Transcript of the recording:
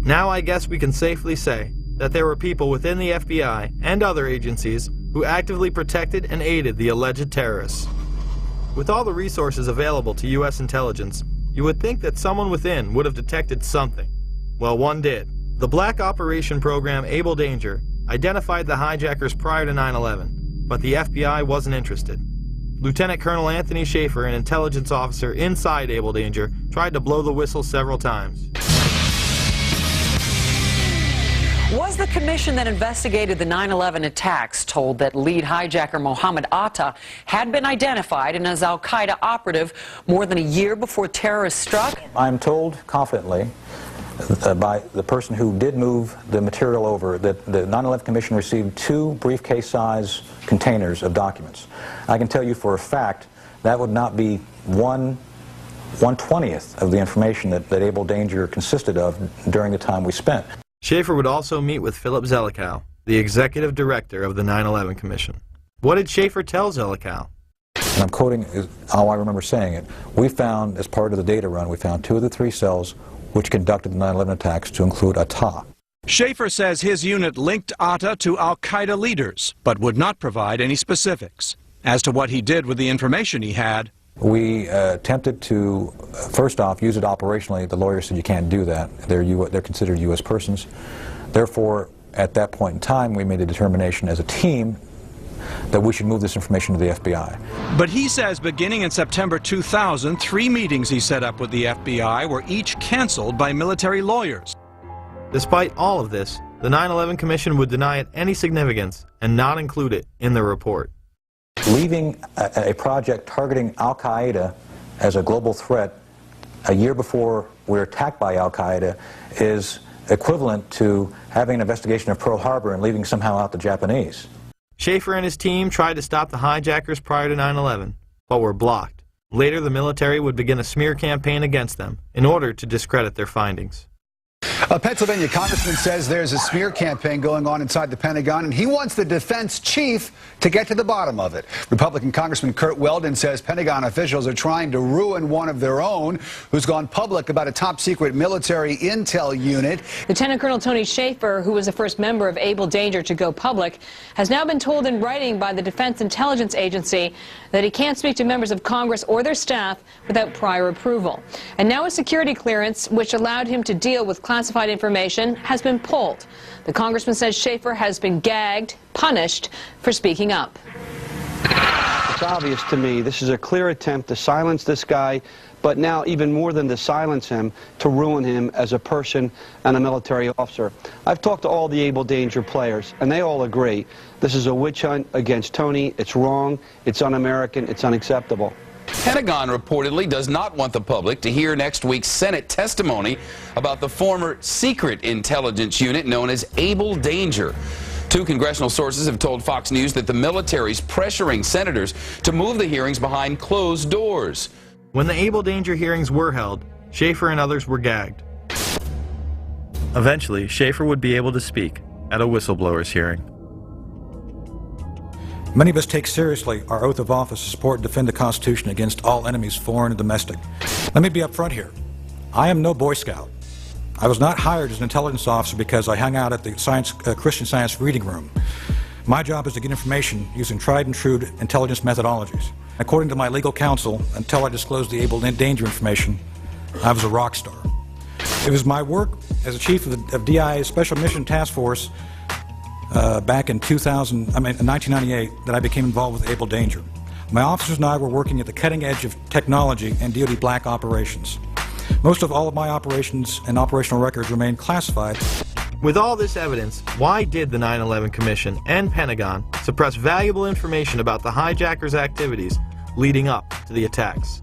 Now I guess we can safely say that there were people within the FBI and other agencies who actively protected and aided the alleged terrorists. With all the resources available to U.S. intelligence, you would think that someone within would have detected something. Well, one did. The Black Operation Program Able Danger identified the hijackers prior to 9/11, but the FBI wasn't interested. Lieutenant Colonel Anthony Schaefer, an intelligence officer inside Able Danger, tried to blow the whistle several times. Was the commission that investigated the 9/11 attacks told that lead hijacker Mohammed Atta had been identified and as al-Qaeda operative more than a year before terrorists struck? I'm told confidently by the person who did move the material over that the 9/11 Commission received 2 briefcase-size containers of documents. I can tell you for a fact that would not be 1/20th of the information that Able Danger consisted of during the time we spent. Schaefer would also meet with Philip Zelikow, the executive director of the 9/11 Commission. What did Schaefer tell Zelikow? And I'm quoting how I remember saying it. We found, as part of the data run, we found 2 of the 3 cells which conducted the 9/11 attacks to include Atta. Schaefer says his unit linked Atta to al-Qaeda leaders, but would not provide any specifics. As to what he did with the information he had, we attempted to, first off, use it operationally. The lawyer said you can't do that. They're considered U.S. persons. Therefore, at that point in time, we made a determination as a team that we should move this information to the FBI. But he says beginning in September 2000, 3 meetings he set up with the FBI were each canceled by military lawyers. Despite all of this, the 9/11 Commission would deny it any significance and not include it in the report. Leaving a project targeting al-Qaeda as a global threat a year before we're attacked by al-Qaeda is equivalent to having an investigation of Pearl Harbor and leaving somehow out the Japanese. Schaefer and his team tried to stop the hijackers prior to 9/11, but were blocked. Later, the military would begin a smear campaign against them in order to discredit their findings. A Pennsylvania congressman says there's a smear campaign going on inside the Pentagon, and he wants the defense chief to get to the bottom of it. Republican Congressman Curt Weldon says Pentagon officials are trying to ruin one of their own who's gone public about a top-secret military intel unit. Lieutenant Colonel Tony Schaefer, who was the first member of Able Danger to go public, has now been told in writing by the Defense Intelligence Agency that he can't speak to members of Congress or their staff without prior approval. And now a security clearance, which allowed him to deal with classified information, has been pulled. The congressman says Schaefer has been gagged, punished for speaking up. It's obvious to me this is a clear attempt to silence this guy, but now even more than to silence him, to ruin him as a person and a military officer. I've talked to all the Able Danger players, and they all agree this is a witch hunt against Tony. It's wrong, it's un-American, it's unacceptable. Pentagon reportedly does not want the public to hear next week's Senate testimony about the former secret intelligence unit known as Able Danger. 2 congressional sources have told Fox News that the military's pressuring senators to move the hearings behind closed doors. When the Able Danger hearings were held, Schaefer and others were gagged. Eventually, Schaefer would be able to speak at a whistleblower's hearing. Many of us take seriously our oath of office to support and defend the Constitution against all enemies, foreign and domestic. Let me be up front here. I am no Boy Scout. I was not hired as an intelligence officer because I hung out at the Christian Science reading room. My job is to get information using tried and true intelligence methodologies. According to my legal counsel, until I disclosed the Able Danger information, I was a rock star. It was my work as a chief of DIA's Special Mission Task Force back in 1998 that I became involved with Able Danger. My officers and I were working at the cutting edge of technology and DoD black operations. Most of all of my operations and operational records remain classified. With all this evidence, why did the 9/11 Commission and Pentagon suppress valuable information about the hijackers' activities leading up to the attacks?